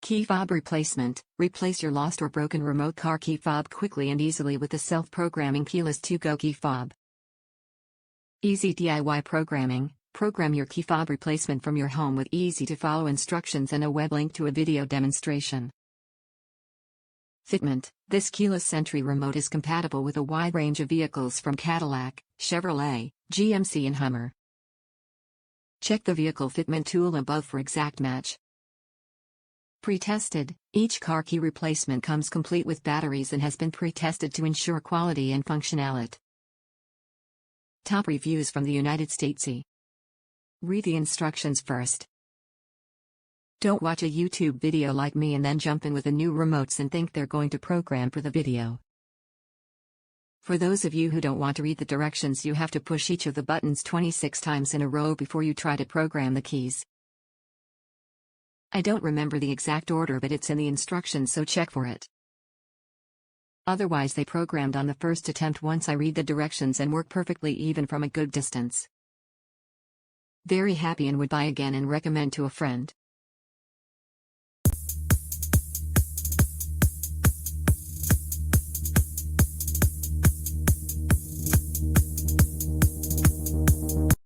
Key fob replacement. Replace your lost or broken remote car key fob quickly and easily with the self-programming Keyless2Go key fob. Easy DIY programming. Program your key fob replacement from your home with easy-to-follow instructions and a web link to a video demonstration. FITMENT. This keyless entry remote is compatible with a wide range of vehicles from Cadillac, Chevrolet, GMC and Hummer. Check the vehicle fitment tool above for exact match. Pre-tested. Each car key replacement comes complete with batteries and has been pre-tested to ensure quality and functionalit. Top reviews from the United Statesy. Read the instructions first. Don't watch a YouTube video like me and then jump in with the new remotes and think they're going to program for the video. For those of you who don't want to read the directions, you have to push each of the buttons 26 times in a row before you try to program the keys. I don't remember the exact order, but it's in the instructions, so check for it. Otherwise they programmed on the first attempt once I read the directions and work perfectly even from a good distance. Very happy and would buy again and recommend to a friend.